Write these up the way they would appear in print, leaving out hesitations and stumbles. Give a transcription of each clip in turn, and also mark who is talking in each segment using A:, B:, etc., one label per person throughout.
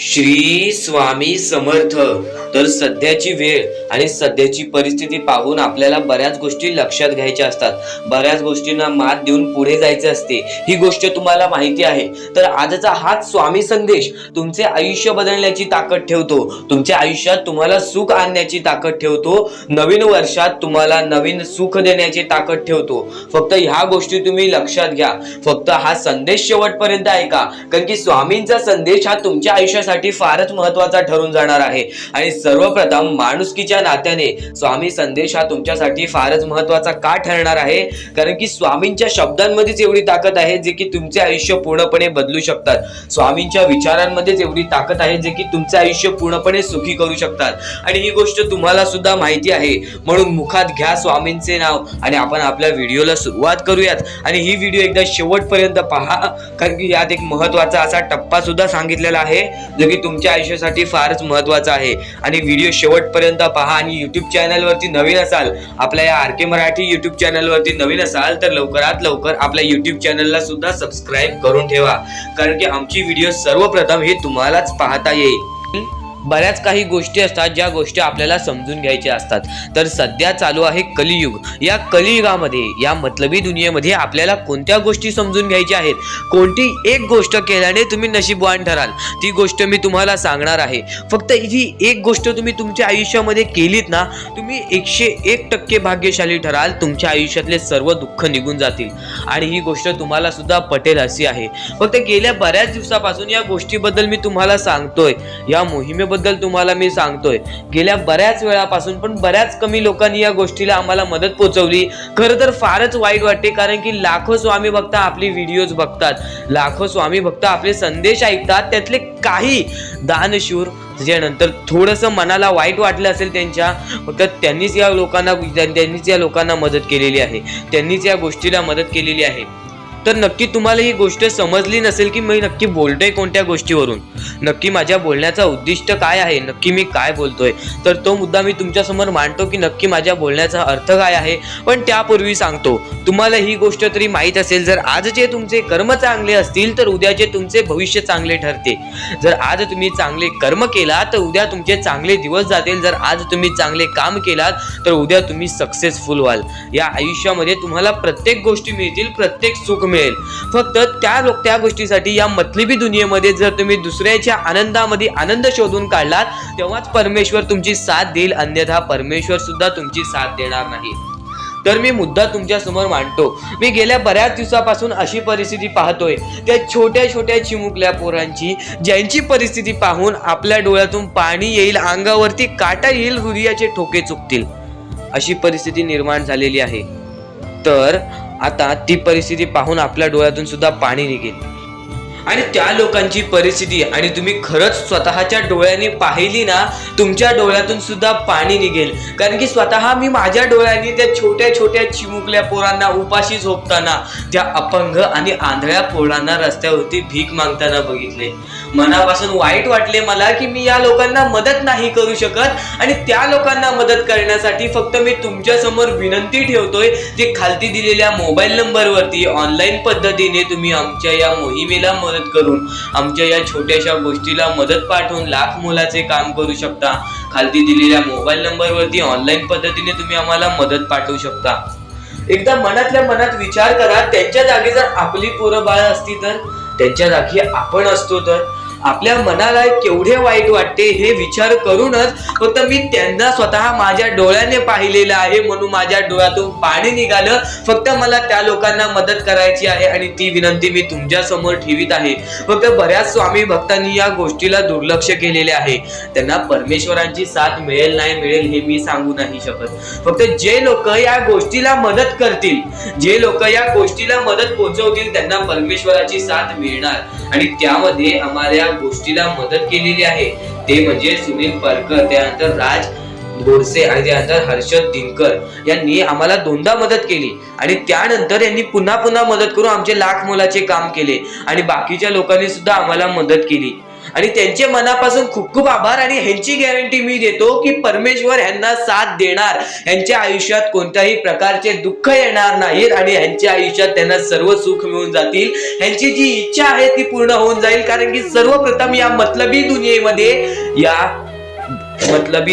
A: श्री स्वामी समर्थ. तर सध्याची वेळ आणि सध्याची परिस्थिती पाहून आपल्याला बऱ्याच गोष्टी लक्षात घ्यायच्या असतात, बऱ्याच गोष्टींना मात देऊन पुढे जायचे असते. ही गोष्ट तुम्हाला माहिती आहे. तर आजचा हाच स्वामी संदेश तुमचे आयुष्य बदलण्याची ताकद ठेवतो, तुमच्या आयुष्यात तुम्हाला सुख आणण्याची ताकद ठेवतो, नवीन वर्षात तुम्हाला नवीन सुख देण्याची ताकद ठेवतो. फक्त ह्या गोष्टी तुम्ही लक्षात घ्या, फक्त हा संदेश शेवटपर्यंत ऐका, कारण की स्वामींचा संदेश हा तुमच्या आयुष्यासाठी फारच महत्वाचा ठरून जाणार आहे. आणि सर्वप्रथम माणुसकीच्या नात्याने स्वामी संदेश हा तुमच्यासाठी फारच महत्वाचा का ठरणार आहे, कारण की स्वामींच्या शब्दांमध्येच एवढी ताकद आहे जे की तुमचे आयुष्य पूर्णपणे बदलू शकतात. स्वामींच्या विचारांमध्येच एवढी ताकद आहे जे की तुमचे आयुष्य पूर्णपणे सुखी करू शकतात. आणि ही गोष्ट तुम्हाला सुद्धा माहिती आहे, म्हणून मुखात घ्या स्वामींचे नाव आणि आपण आपल्या व्हिडिओला सुरुवात करूयात. आणि ही व्हिडिओ एकदा शेवटपर्यंत पहा, कारण की यात एक महत्वाचा असा टप्पा सुद्धा सांगितलेला आहे जो की तुमच्या आयुष्यासाठी फारच महत्वाचा आहे. आणि व्हिडिओ शेवटपर्यंत पहा. आणि युट्यूब चॅनल वरती नवीन असाल, आपल्या या आर के मराठी युट्यूब चॅनल वरती नवीन असाल तर लवकरात लवकर आपल्या युट्यूब चॅनलला सुद्धा सबस्क्राईब करून ठेवा, कारण की आमची व्हिडिओ सर्वप्रथम हे तुम्हालाच पाहता येईल. बऱ्याच काही गोष्टी असतात ज्या गोष्टी आपल्याला समजून घ्यायच्या असतात. तर सध्या चालू आहे कलियुग. या कलियुगामध्ये, या मतलबी दुनियेमध्ये आपल्याला कोणत्या गोष्टी समजून घ्यायच्या आहेत, कोणती एक गोष्ट केल्याने तुम्ही नशीबवान ठराल ती गोष्ट मी तुम्हाला सांगणार आहे. फक्त ही एक गोष्ट तुम्ही तुमच्या आयुष्यामध्ये केलीत ना, तुम्ही 101% भाग्यशाली ठराल, तुमच्या आयुष्यातले सर्व दुःख निघून जातील. आणि ही गोष्ट तुम्हाला सुद्धा पटेल अशी आहे. फक्त गेल्या बऱ्याच दिवसापासून या गोष्टीबद्दल मी तुम्हाला सांगतोय, या मोहिमेबद्दल तुम्हाला मी सांगतोय. गेल्या बऱ्याच वेळापासून पण बऱ्याच कमी लोकांनी या गोष्टीला आम्हाला मदत पोहोचवली. खरं तर फारच वाईट वाटते, कारण की लाखो स्वामी भक्त आपली व्हिडिओज बघतात, लाखो स्वामी भक्त आपले संदेश ऐकतात, त्यातले काही दानशूर त्याच्यानंतर थोडंसं मनाला वाईट वाटलं असेल त्यांच्या, फक्त त्यांनीच या लोकांना मदत केलेली आहे, त्यांनीच या गोष्टीला मदत केलेली आहे. तर नक्की तुम्हाला ही गोष्ट समजली नसेल की मी नक्की बोलतोय कोणत्या गोष्टीवरून, नक्की माझ्या बोलण्याचा उद्दिष्ट काय आहे, नक्की मी काय बोलतोय. तर तो मुद्दा मी तुमच्या समोर मांडतो की नक्की माझ्या बोलण्याचा अर्थ काय आहे. पण त्यापूर्वी सांगतो, तुम्हाला ही गोष्ट तरी माहीत असेल, जर आजचे तुमचे कर्म चांगले असतील तर उद्याचे तुमचे भविष्य चांगले ठरते. जर आज तुम्ही चांगले कर्म केलात तर उद्या तुमचे चांगले दिवस जातील. जर आज तुम्ही चांगले काम केलात तर उद्या तुम्ही सक्सेसफुल व्हाल. या आयुष्यामध्ये तुम्हाला प्रत्येक गोष्टी मिळतील, प्रत्येक सुख मिळेल. फक्त त्या गोष्टीसाठी या मतलबी दुनियेमध्ये जर तुम्ही दुसऱ्याच्या आनंदामध्ये आनंद शोधून काढलात तेव्हाच परमेश्वर तुमची साथ देईल, अन्यथा परमेश्वर सुद्धा तुमची साथ देणार नाही. तर मी मुद्दा तुमच्या समोर मांडतो. मी गेल्या बऱ्याच दिवसापासून अशी परिस्थिती पाहतोय, त्या छोट्या छोट्या चिमुकल्या पोरांची, ज्यांची परिस्थिती पाहून आपल्या डोळ्यातून पाणी येईल, अंगावरती काटा येईल, हृदयाचे ठोके चुकतील, अशी परिस्थिती निर्माण झालेली आहे. तर आता ती परिस्थिती पाहून आपल्या डोळ्यातून सुद्धा पाणी निघेल. आणि त्या लोकांची परिस्थिती आणि तुम्ही खरंच स्वतःच्या डोळ्यांनी पाहिली ना, तुमच्या डोळ्यातून सुद्धा पाणी निघेल. कारण की स्वतः मी माझ्या डोळ्यांनी त्या छोट्या छोट्या चिमुकल्या पोरांना उपाशी झोपताना, त्या अपंग आणि आंधळ्या पोरांना रस्त्यावरती भीक मागताना बघितले. मनापासून वाईट वाटले मला की मी या लोकांना मदत नाही करू शकत. आणि त्या लोकांना मदत करण्यासाठी फक्त मी तुमच्या समोर विनंती ठेवतोय, ते खालती दिलेल्या मोबाईल नंबरवरती ऑनलाईन पद्धतीने तुम्ही आमच्या या मोहिमेला मदत करून, आमच्या या छोट्याशा गोष्टीला मदत पाठवून लाख मोलाचे काम करू शकता. खालती दिलेल्या मोबाईल नंबरवरती ऑनलाईन पद्धतीने तुम्ही आम्हाला मदत पाठवू शकता. एकदा मनातल्या मनात विचार करा, त्यांच्या जागी जर आपली पोरं बाळ असती तर, त्यांच्या जागी आपण असतो तर आपल्या मनाला केवढे वाईट वाटते हे विचार करूनच फक्त मी त्यांना स्वतः माझ्या डोळ्याने पाहिलेलं आहे, म्हणून माझ्या डोळ्यातून पाणी निघालं. फक्त मला त्या लोकांना मदत करायची आहे आणि ती विनंती मी तुमच्या समोर ठेवीत आहे. फक्त बऱ्याच स्वामी भक्तांनी या गोष्टीला दुर्लक्ष केलेले आहे. त्यांना परमेश्वरांची साथ मिळेल नाही मिळेल हे मी सांगू नाही शकत. फक्त जे लोक या गोष्टीला मदत करतील, जे लोक या गोष्टीला मदत पोहोचवतील, त्यांना परमेश्वराची साथ मिळणार. आणि त्यामध्ये आम्हाला गोष्टीला मदत केलेली आहे ते म्हणजे सुनील परकर, त्यानंतर राज गोडसे आणि त्यानंतर हर्षद दिनकर यांनी आम्हाला दोनदा मदत केली. आणि त्यानंतर यांनी पुन्हा मदत करून आमचे लाख मोलाचे काम केले. आणि बाकीच्या लोकांनी सुद्धा आम्हाला मदत केली. आणि त्यांचे मनापासून खूप खूप आभार. आणि ह्यांची गॅरंटी मी देतो की परमेश्वर ह्यांना साथ देणार. ह्यांच्या आयुष्यात कोणत्याही प्रकारचे दुःख येणार नाहीत आणि ह्यांच्या आयुष्यात त्यांना सर्व सुख मिळून जातील. ह्यांची जी इच्छा आहे ती पूर्ण होऊन जाईल. कारण की सर्वप्रथम या मतलबी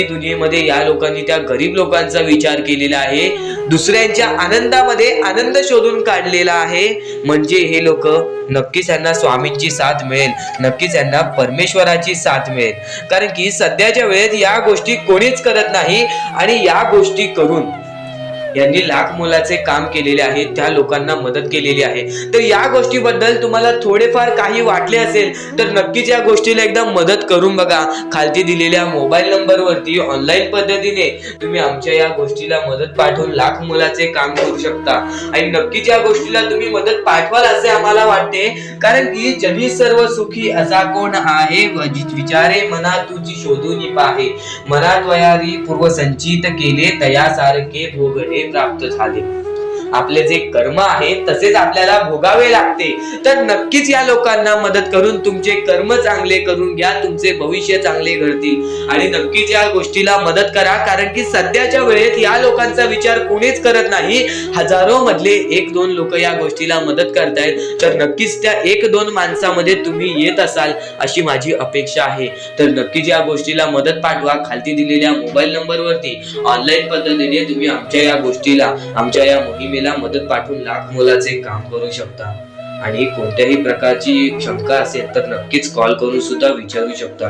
A: दुनियेमध्ये या लोकांनी त्या गरीब लोकांचा विचार केलेला आहे. दुसऱ्यांच्या आनंदामध्ये आनंद शोधून काढलेला आहे. म्हणजे हे लोक नक्कीच यांना स्वामींची साथ मिळेल, नक्कीच यांना परमेश्वराची साथ मिळेल. कारण की सध्याच्या वेळेत या गोष्टी कोणीच करत नाही आणि या गोष्टी करून यांनी लाख मोलाचे काम केलेले आहे, त्या लोकांना मदत केलेली आहे. तर या गोष्टीबद्दल तुम्हाला थोडेफार काही वाटले असेल तर नक्कीच या गोष्टीला एकदा मदत करून बघा. खालती दिलेल्या मोबाईल नंबरवरती ऑनलाईन पद्धतीने तुम्ही आमच्या या गोष्टीला मदत पाठवून लाख मोलाचे काम करू शकता. आणि नक्कीच या गोष्टीला तुम्ही मदत पाठवाल असे आम्हाला वाटते. कारण की जगी सर्व सुखी असा कोण आहे, विचारे मना तुझी शोधून पाहे, मनात वयारी पूर्व संचित केले तयासारखे भोगणे प्राप्त झाले. आपले जे कर्म आहे तसेच आपल्याला भोगावे लागते. तर नक्कीच या लोकांना मदत करून तुमचे कर्म चांगले करून घ्या, तुमचे भविष्य चांगले घडतील. आणि नक्कीच या गोष्टीला मदत करा. कारण की सध्याच्या वेळेत या लोकांचा विचार कोणीच करत नाही. हजारो मधले 1-2 लोक या गोष्टीला मदत करतायत. तर नक्कीच त्या 1-2 माणसामध्ये तुम्ही येत असाल अशी माझी अपेक्षा आहे. तर नक्कीच या गोष्टीला मदत पाठवा. खालती दिलेल्या मोबाईल नंबरवरती ऑनलाईन पद्धतीने तुम्ही आमच्या या गोष्टीला, आमच्या या मोहिमेला मदत पाठवून लाख मोलाचे काम करू शकता. आणि कोणत्याही प्रकारची शंका असेल तर नक्कीच कॉल करून सुद्धा विचारू शकता.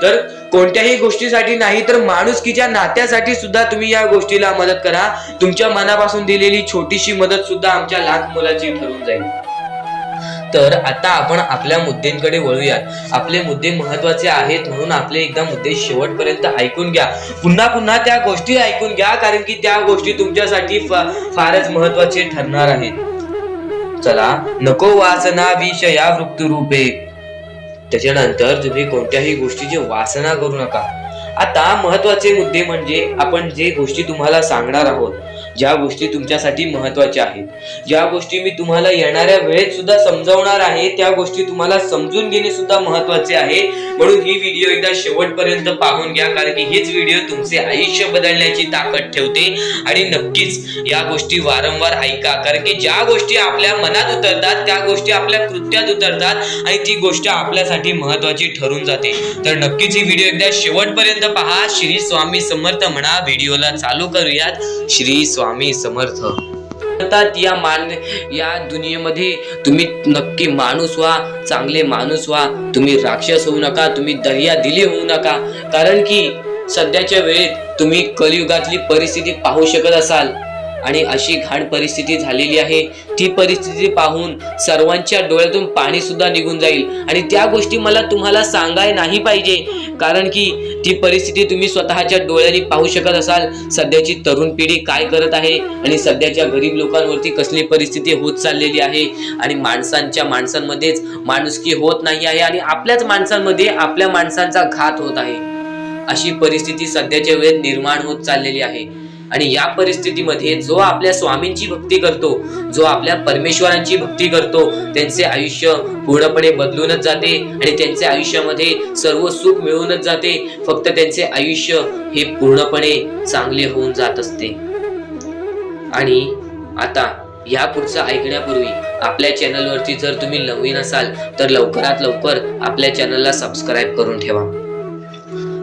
A: तर कोणत्याही गोष्टीसाठी नाही तर माणुसकीच्या नात्यासाठी सुद्धा तुम्ही या गोष्टीला मदत करा. तुमच्या मनापासून दिलेली छोटीशी मदत सुद्धा आमच्या लाख मोलाची ठरून जाईल. तर आता आपण आपल्या मुद्द्यांकडे वळूयात. आपले मुद्दे महत्वाचे आहेत म्हणून आपले एकदा मुद्दे शेवटपर्यंत ऐकून घ्या. पुन्हा पुन्हा त्या गोष्टी ऐकून घ्या, कारण की त्या गोष्टी तुमच्यासाठी फारच महत्वाचे ठरणार आहेत. चला, नको वासना विषया वृत्ती रूपे. त्याच्यानंतर तुम्ही कोणत्याही गोष्टीची वासना करू नका. आता महत्वाचे मुद्दे म्हणजे आपण जे गोष्टी तुम्हाला सांगणार आहोत, ज्या गोष्टी तुमच्यासाठी महत्वाच्या आहेत, ज्या गोष्टी मी तुम्हाला येणाऱ्या वेळेत सुद्धा समजावणार आहे, त्या गोष्टी तुम्हाला समजून घेणे सुद्धा महत्वाचे आहे. म्हणून ही व्हिडिओ एकदा शेवटपर्यंत पाहून घ्या, कारण की हीच व्हिडिओ तुमचे आयुष्य बदलण्याची ताकद ठेवते. आणि नक्कीच या गोष्टी वारंवार ऐका, कारण की ज्या गोष्टी आपल्या मनात उतरतात त्या गोष्टी आपल्या कृत्यात उतरतात आणि ती गोष्ट आपल्यासाठी महत्वाची ठरून जाते. तर नक्कीच ही व्हिडिओ एकदा शेवटपर्यंत पहा. श्री स्वामी समर्थ म्हणा. व्हिडिओला चालू करूयात. श्री स्वामी समर्थ. या दुनियेमध्ये तुम्ही नक्की माणूस व्हा, चांगले माणूस व्हा. तुम्ही राक्षस होऊ नका, तुम्ही दर्या दिली होऊ नका. कारण की सध्याच्या वेळेत तुम्ही कलियुगातली परिस्थिती पाहू शकत असाल आणि अशी घाण परिस्थिती झालेली आहे. ती परिस्थिती पाहून सर्वांच्या डोळ्यातून पाणी सुद्धा निघून जाईल. आणि त्या गोष्टी मला तुम्हाला सांगाय नाही पाहिजे, कारण की ती परिस्थिती तुम्ही स्वतःच्या डोळ्यांनी पाहू शकत असाल. सध्याची तरुण पिढी काय करत आहे आणि सध्याच्या गरीब लोकांवरती कसली परिस्थिती होत चाललेली आहे. आणि माणसांमध्येच माणुसकी होत नाही आहे आणि आपल्याच माणसांमध्ये आपल्या माणसांचा घात होत आहे. अशी परिस्थिती सध्याच्या वेळेत निर्माण होत चाललेली आहे. आणि या परिस्थितीमध्ये जो आपल्या स्वामींची भक्ती करतो, जो आपल्या परमेश्वरांची भक्ती करतो, त्यांचे आयुष्य पूर्णपणे बदलूनच जाते आणि त्यांच्या आयुष्यामध्ये सर्व सुख मिळूनच जाते. फक्त त्यांचे आयुष्य हे पूर्णपणे चांगले होऊन जात असते. आणि आता या पुढचं ऐकण्यापूर्वी आपल्या चॅनलवरती जर तुम्ही नवीन असाल तर लवकरात लवकर आपल्या चॅनलला सबस्क्राईब करून ठेवा.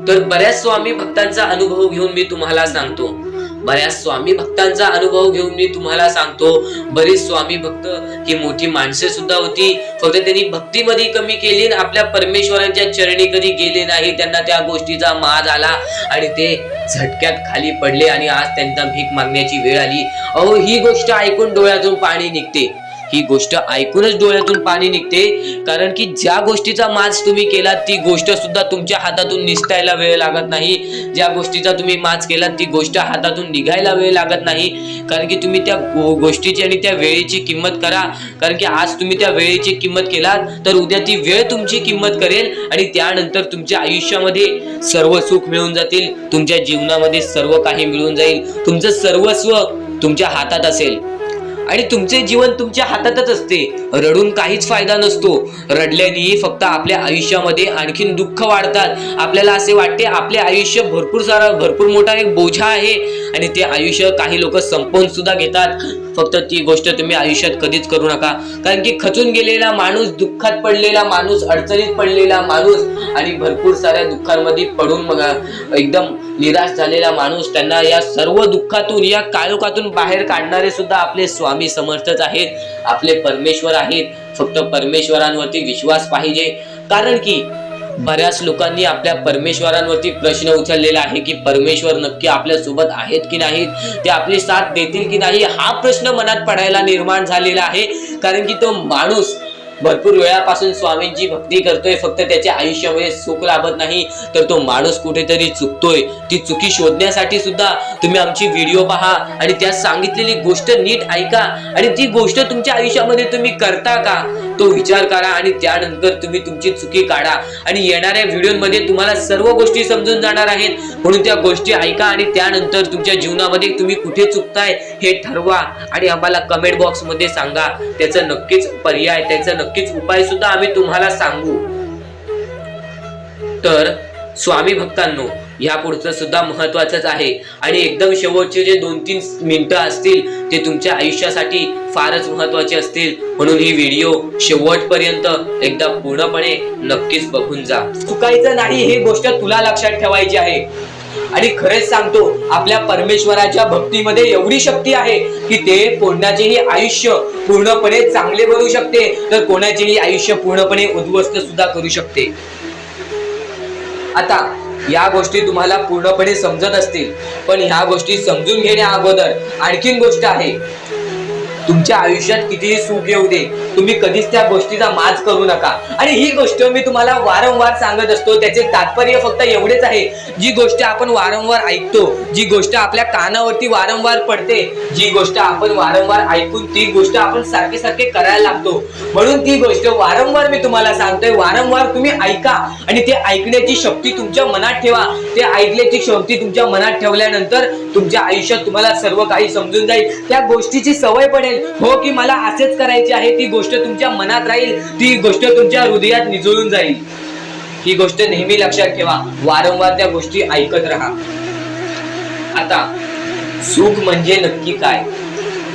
A: तर बऱ्याच स्वामी भक्तांचा अनुभव घेऊन मी तुम्हाला सांगतो. बरेच स्वामी भक्त ही मोठी माणसे सुद्धा होती, फक्त त्यांनी भक्तीमध्ये कमी केली, आपल्या परमेश्वरांच्या चरणी कधी गेले नाही. त्यांना त्या गोष्टीचा माज आला आणि ते झटक्यात खाली पडले आणि आज त्यांना भीक मागण्याची वेळ आली. अहो, ही गोष्ट ऐकून डोळ्यातून पाणी निघते. ही गोष्ट ऐकूनच डोळ्यातून पाणी निघते. कारण की ज्या गोष्टीचा माज तुम्ही केला ती गोष्ट सुद्धा तुमच्या हातातून निसटायला वेळ लागत नाही. ज्या गोष्टीचा तुम्ही माज केला ती गोष्ट हातातून निघायला वेळ लागत नाही. कारण की तुम्ही त्या गोष्टीची आणि त्या वेळेची किंमत करा. कारण की आज तुम्ही त्या वेळेची किंमत केलात तर उद्या ती वेळ तुमची किंमत करेल आणि त्यानंतर तुमच्या आयुष्यामध्ये सर्व सुख मिळून जातील. तुमच्या जीवनामध्ये सर्व काही मिळून जाईल. तुमचं सर्वस्व तुमच्या हातात असेल. आणि तुमचे जीवन तुमच्या हातातच असते. रडून काहीच फायदा नसतो. रडल्याने फक्त आपल्या आयुष्यामध्ये आणखीन दुःख वाढतात. आपल्याला असे वाटते आपले आयुष्य भरपूर मोठा एक बोझा आहे आणि ते आयुष्य काही लोक संपवून सुद्धा घेतात. फक्त ती गोष्ट तुम्ही आयुष्यात कधीच करू नका. कारण की खचून गेलेला माणूस, दुःखात पडलेला माणूस, अडचणीत पडलेला माणूस आणि भरपूर साऱ्या दुःखांमध्ये पडून मग एकदम निराश झालेला माणूस, त्यांना या सर्व दुःखातून, या काळोखातून बाहेर काढणारे सुद्धा आपले स्वामी समर्थच आहेत, आपले परमेश्वर आहेत. फक्त परमेश्वरांवरती विश्वास पाहिजे. कारण की बऱ्याच लोकांनी आपल्या परमेश्वरांवरती प्रश्न उचललेला आहे की परमेश्वर नक्की आपल्या सोबत आहेत की नाहीत, ते आपली साथ देतील की नाही, हा प्रश्न मनात पडायला निर्माण झालेला आहे. कारण की तो माणूस भरपूर वेळापासून स्वामींची भक्ती करतोय, फक्त त्याच्या आयुष्यामध्ये सुख लाभत नाही, तर तो माणूस कुठेतरी चुकतोय. ती चुकी शोधण्यासाठी सुद्धा तुम्ही आमची व्हिडिओ पहा आणि त्यात सांगितलेली गोष्ट नीट ऐका आणि ती गोष्ट तुमच्या आयुष्यामध्ये तुम्ही करता का तो विचार करा आणि त्यानंतर तुम्ही तुमची चुकी काढा. आणि येणाऱ्या व्हिडिओमध्ये तुम्हाला सर्व गोष्टी समजून जाणार आहेत, म्हणून त्या गोष्टी ऐका आणि त्यानंतर तुमच्या जीवनामध्ये तुम्ही कुठे चुकताय हे ठरवा आणि आम्हाला कमेंट बॉक्स मध्ये सांगा. त्याचं नक्कीच पर्याय, त्याचं नक्कीच उपाय सुद्धा आम्ही तुम्हाला सांगू. तर स्वामी भक्तांनो, या पुढचं सुद्धा महत्वाचंच आहे आणि एकदम शेवटचे जे 2-3 मिनिटं असतील ते तुमच्या आयुष्यासाठी फारच महत्वाचे असतील. म्हणून ही व्हिडिओ शेवटपर्यंत एकदा पूर्णपणे नक्कीच बघून जा. चुकायचं नाही ही गोष्ट तुला लक्षात ठेवायची आहे. आणि खरेच सांगतो, आपल्या परमेश्वराच्या भक्तीमध्ये एवढी शक्ती आहे की ते कोणाचेही आयुष्य पूर्णपणे चांगले बनवू शकते, तर कोणाचेही आयुष्य पूर्णपणे उद्ध्वस्त सुद्धा करू शकते. आता या गोष्टी तुम्हाला पूर्णपणे समजत असतील, पण ह्या गोष्टी समजून घेण्या अगोदर आणखीन गोष्ट आहे. तुमच्या आयुष्यात कितीही सुख येऊ दे, तुम्ही कधीच त्या गोष्टीचा माज करू नका. आणि ही गोष्ट मी तुम्हाला वारंवार सांगत असतो. त्याचे तात्पर्य फक्त एवढेच आहे, जी गोष्ट आपण वारंवार ऐकतो, जी गोष्ट आपल्या कानावरती वारंवार पडते, जी गोष्ट आपण वारंवार ऐकून ती गोष्ट आपण सारखे सारखे करायला लागतो, म्हणून ती गोष्ट वारंवार मी तुम्हाला सांगतोय. वारंवार तुम्ही ऐका आणि ते ऐकण्याची शक्ती तुमच्या मनात ठेवा. ते ऐकण्याची शक्ती तुमच्या मनात ठेवल्यानंतर तुमच्या आयुष्यात तुम्हाला सर्व काही समजून जाईल. त्या गोष्टीची सवय पडेल. हो की मला असेच करायचे आहे, ती गोष्ट तुमच्या मनात राहील, ती गोष्ट तुमच्या हृदयात निजळून जाईल. ही गोष्ट नेहमी लक्षात ठेवा. वारंवार त्या गोष्टी ऐकत राहा. आता सुख म्हणजे नक्की काय?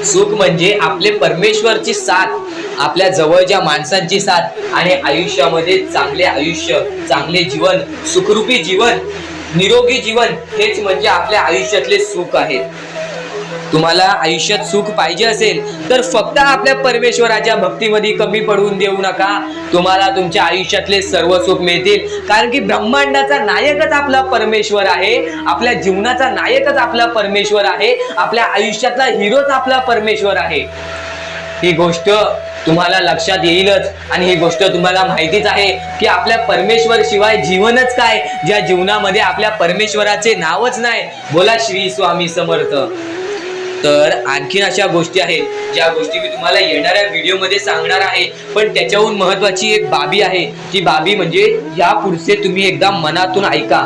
A: सुख म्हणजे आपले परमेश्वरची साथ, आपल्या जवळच्या माणसांची साथ आणि आयुष्यामध्ये चांगले आयुष्य, चांगले जीवन, सुखरूपी जीवन, निरोगी जीवन, हेच म्हणजे आपल्या आयुष्यातले सुख आहे. तुम्हाला आयुष्यात सुख पाहिजे असेल तर फक्त आपल्या परमेश्वराच्या भक्तीमध्ये कमी पडून देऊ नका. तुम्हाला तुमच्या आयुष्यातले सर्व सुख मिळतील. कारण की ब्रह्मांडाचा नायकच आपला परमेश्वर आहे, आपल्या जीवनाचा नायकच आपला परमेश्वर आहे, आपल्या आयुष्यातला हिरोच आपला परमेश्वर आहे. ही गोष्ट तुम्हाला लक्षात येईलच आणि ही गोष्ट तुम्हाला माहितीच आहे की आपल्या परमेश्वर शिवाय जीवनच काय, ज्या जीवनामध्ये आपल्या परमेश्वराचे नावच नाही. बोला श्री स्वामी समर्थ. तर आणखीन अशा गोष्टी आहेत ज्या गोष्टी मी तुम्हाला येणाऱ्या व्हिडिओमध्ये सांगणार आहे, पण त्याच्याहून महत्वाची एक बाबी आहे. ती बाबी म्हणजे या पुढचे तुम्ही एकदा मनातून ऐका.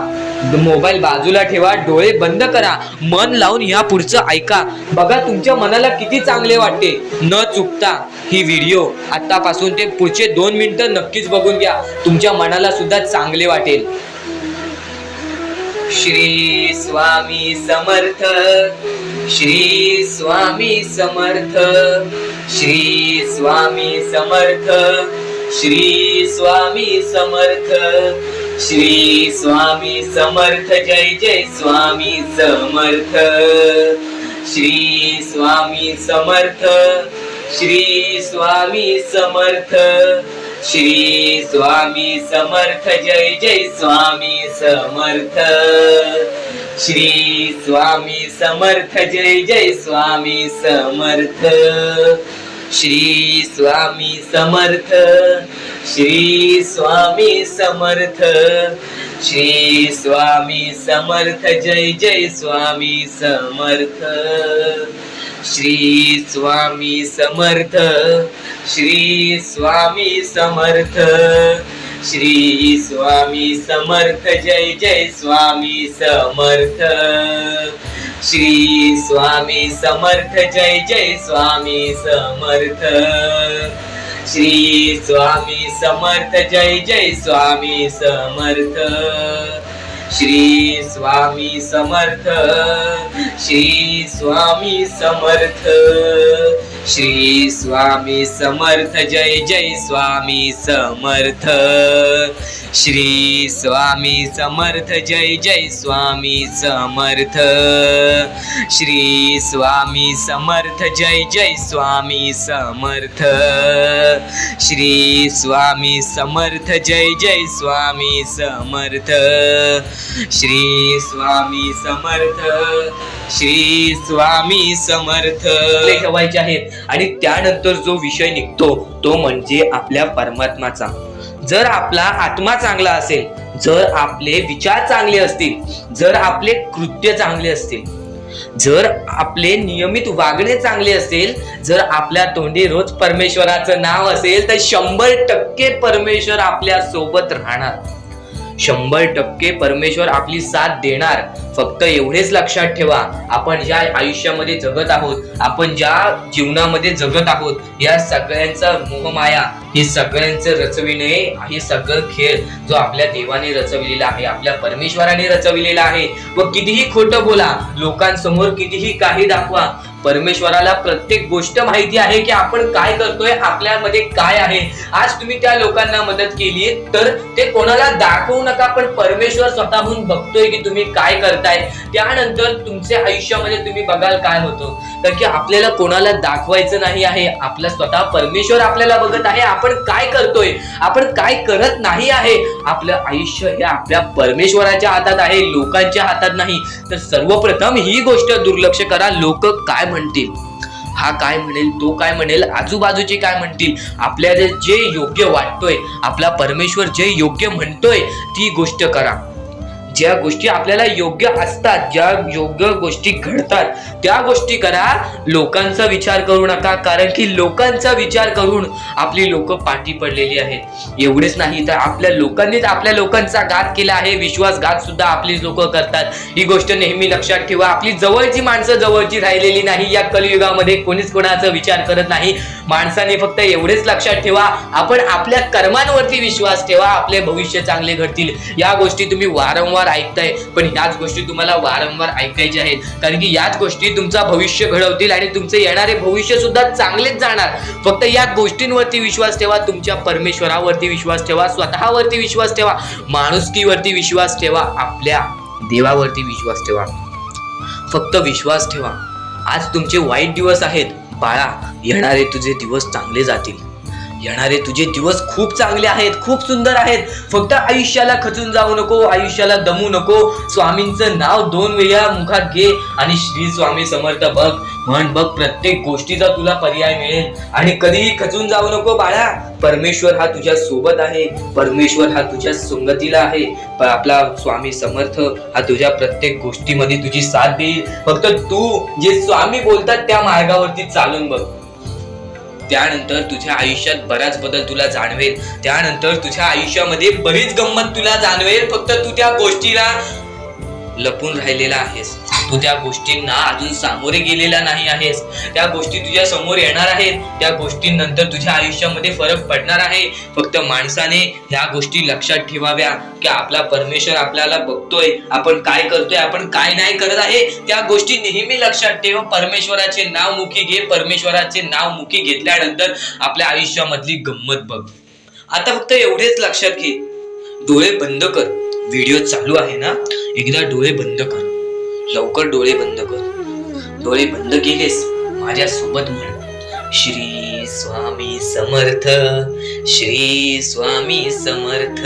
A: मोबाईल बाजूला ठेवा, डोळे बंद करा, मन लावून या पुढचं ऐका. बघा तुमच्या मनाला किती चांगले वाटते. न चुकता ही व्हिडिओ आतापासून ते पुढचे 2 मिनिटं नक्कीच बघून घ्या. तुमच्या मनाला सुद्धा चांगले वाटेल. श्री स्वामी समर्थ, श्री स्वामी समर्थ, श्री स्वामी समर्थ, श्री स्वामी समर्थ, श्री स्वामी समर्थ. जय जय स्वामी समर्थ. श्री स्वामी समर्थ, श्री स्वामी समर्थ, श्री स्वामी समर्थ. जय जय स्वामी समर्थ. श्री स्वामी समर्थ. जय जय स्वामी समर्थ. श्री स्वामी समर्थ. श्री स्वामी समर्थ. श्री स्वामी समर्थ. जय जय स्वामी समर्थ. श्री स्वामी समर्थ. श्री स्वामी समर्थ. श्री स्वामी समर्थ. जय जय स्वामी समर्थ. श्री स्वामी समर्थ जय जय स्वामी समर्थ श्री स्वामी समर्थ जय जय स्वामी समर्थ श्री स्वामी समर्थ श्री स्वामी समर्थ श्री स्वामी समर्थ जय जय स्वामी समर्थ श्री स्वामी समर्थ जय जय स्वामी समर्थ श्री स्वामी समर्थ जय जय स्वामी समर्थ श्री स्वामी समर्थ जय जय स्वामी समर्थ श्री स्वामी समर्थ श्री स्वामी समर्थ ठेवायचे आहेत. आणि त्यानंतर जो विषय निघतो तो म्हणजे आपल्या परमात्माचा. जर आपला आत्मा चांगला असेल, जर आपले विचार चांगले असतील, जर आपले कृत्य चांगले असतील, जर आपले नियमित वागणे चांगले असेल, जर आपल्या तोंडी रोज परमेश्वराचं नाव असेल तर 100% परमेश्वर आपल्या सोबत राहणार. 100% परमेश्वर आपली साथ देणार. फक्त एवढेच लक्षात ठेवा, आपण ज्या आयुष्यामध्ये जगत आहोत, आपण ज्या जीवनामध्ये जगत आहोत, या सगळ्यांचा मोहमाया, हे सगळ्यांचं रचविणे, हे सगळं खेळ जो आपल्या देवाने रचविलेला आहे, आपल्या परमेश्वराने रचविलेला आहे. व कितीही खोटं बोला, लोकांसमोर कितीही काही दाखवा, परमेश्वराला प्रत्येक गोष्ट माहिती आहे की आपण काय करतोय, आपल्यामध्ये काय आहे. आज तुम्ही त्या लोकांना मदत केली तर ते कोणाला दाखवू नका, पण परमेश्वर स्वतःहून बघतोय की तुम्ही काय करताय. त्यानंतर तुमच्या आयुष्यामध्ये तुम्ही बघाल काय होतं. तर की आपल्याला कोणाला दाखवायचं नाही आहे, आपला स्वतः परमेश्वर आपल्याला बघत आहे. आपण काय करतोय, आपण काय करत नाही आहे. आपलं आयुष्य हे आपल्या परमेश्वराच्या हातात आहे, लोकांच्या हातात नाही. तर सर्वप्रथम ही गोष्ट दुर्लक्ष करा. लोक काय म्हणतील, हा काय म्हणेल, तो काय म्हणेल, आजूबाजूचे काय म्हणतील. आपल्याला जे योग्य वाटतोय, आपला परमेश्वर जे योग्य म्हणतोय ती गोष्ट करा. ज्या गोष्टी आपल्याला योग्य असतात, ज्या योग्य गोष्टी घडतात त्या गोष्टी करा. लोकांचा विचार करू नका, कारण की लोकांचा विचार करून आपली लोक पाठी पडलेली आहेत. एवढेच नाही तर आपल्या लोकांनीच आपल्या लोकांचा घात केला आहे. विश्वासघात सुद्धा आपली लोक करतात. ही गोष्ट नेहमी लक्षात ठेवा. आपली जवळची माणसं जवळची राहिलेली नाही. या कलियुगामध्ये कोणीच कोणाचा विचार करत नाही. माणसाने फक्त एवढेच लक्षात ठेवा, आपण आपल्या कर्मांवरती विश्वास ठेवा. आपले भविष्य चांगले घडतील. या गोष्टी तुम्ही वारंवार ऐकताय, पण याच गोष्टी तुम्हाला वारंवार ऐकायच्या आहेत, कारण की याच गोष्टी तुमचा भविष्य घडवतील आणि तुमचे येणारे भविष्य सुद्धा चांगलेच जाणार. फक्त या गोष्टींवरती विश्वास ठेवा. तुमच्या परमेश्वरावरती विश्वास ठेवा, स्वतःवरती विश्वास ठेवा, माणुसकीवरती विश्वास ठेवा, आपल्या देवावरती विश्वास ठेवा. फक्त विश्वास ठेवा. आज तुमचे वाईट दिवस आहेत बाळा, येणारे तुझे दिवस चांगले जातील. येणारे तुझे दिवस खूप चांगले आहेत, खूप सुंदर आहेत. फक्त आयुष्याला खचून जाऊ नको, आयुष्याला दमू नको. स्वामींचं नाव 2 वेळा मुखात घे आणि श्री स्वामी समर्थ बघ, म्हण बघ. प्रत्येक गोष्टीचा तुला पर्याय मिळेल. आणि कधीही खचून जाऊ नको बाळा. परमेश्वर हा तुझ्या सोबत आहे, परमेश्वर हा तुझ्या संगतीला आहे. आपला स्वामी समर्थ हा तुझ्या प्रत्येक गोष्टीमध्ये तुझी साथ देईल. फक्त तू जे स्वामी बोलतात त्या मार्गावरती चालून बघ. त्यानंतर तुझ्या आयुष्यात बराच बदल तुला जाणवेल. त्यानंतर तुझ्या आयुष्यामध्ये बरीच गंमत तुला जाणवेल. फक्त तू त्या गोष्टीला लपून राहिलेला आहेस. तू त्या गोष्टींना अजून सामोरे गेलेला नाही आहेस. त्या गोष्टी तुझ्या समोर येणार आहेत. त्या गोष्टींनंतर तुझ्या आयुष्यामध्ये फरक पडणार आहे. फक्त माणसाने ह्या गोष्टी लक्षात ठेवाव्या की आपला परमेश्वर आपल्याला बघतोय, आपण काय करतोय, आपण काय नाही करत आहे. त्या गोष्टी नेहमी लक्षात ठेव. परमेश्वराचे नाव मुखी घे. परमेश्वराचे नाव मुखी घेतल्यानंतर आपल्या आयुष्यामधली गंमत बघ. आता फक्त एवढेच लक्षात घे, डोळे बंद कर. व्हिडिओ चालू आहे ना, एकदा डोळे बंद कर. लवकर डोळे बंद कर. डोळे बंद केलेस, माझ्या सोबत म्हण, श्री स्वामी समर्थ, श्री स्वामी समर्थ,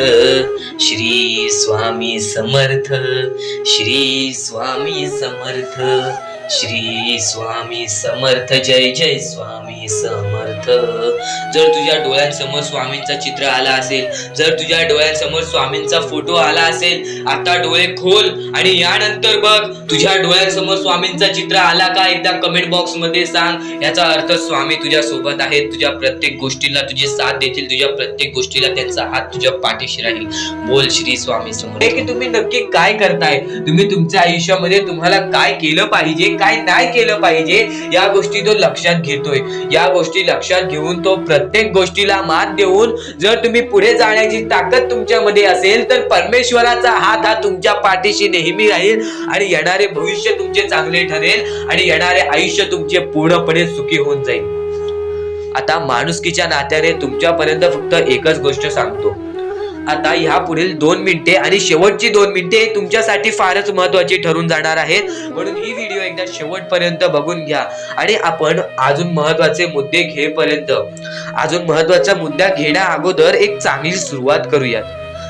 A: श्री स्वामी समर्थ, श्री स्वामी समर्थ, श्री स्वामी समर्थ, जय जय स्वामी समर्थ. जर तुझ्या डोळ्यांसमोर स्वामींचं चित्र आला असेल, जर तुझ्या डोळ्यांसमोर स्वामींचा फोटो आला असेल, आता डोळे खोल आणि यानंतर बघ तुझ्या डोळ्यांसमोर स्वामींचा चित्र आला का, एकदा कमेंट बॉक्स मध्ये सांग. याचा अर्थ स्वामी तुझ्या सोबत आहेत, तुझ्या प्रत्येक गोष्टीला तुझी साथ देतील, तुझ्या प्रत्येक गोष्टीला त्यांचा हात तुझ्या पाठीशी राहील. बोल श्री स्वामी समर्थ. की तुम्ही नक्की काय करताय, तुम्ही तुमच्या आयुष्यामध्ये तुम्हाला काय केलं पाहिजे, काय नाही केलं पाहिजे, या गोष्टी तो लक्षात घेतोय. या गोष्टी लक्षात घेऊन तो प्रत्येक गोष्टीला मात देऊन जर तुम्ही पुढे जाण्याची ताकद तुमच्यामध्ये असेल तर परमेश्वराचा हात हा तुमच्या पाठीशी नेहमी राहील आणि येणारे भविष्य तुमचे चांगले ठरेल आणि येणारे आयुष्य तुमचे पूर्णपणे सुखी होऊन जाईल. आता माणुसकीच्या नात्याने तुमच्यापर्यंत फक्त एकच गोष्ट सांगतो. आता ह्या पुढील 2 मिनिटे आणि शेवटची 2 मिनिटे तुमच्यासाठी फारच महत्वाची ठरून जाणार आहेत, म्हणून ही व्हिडिओ एकदा शेवटपर्यंत बघून घ्या. आणि आपण अजून महत्वाचे मुद्दे घेपर्यंत, अजून महत्वाचा मुद्दा घेण्या अगोदर एक चांगली सुरुवात करूयात,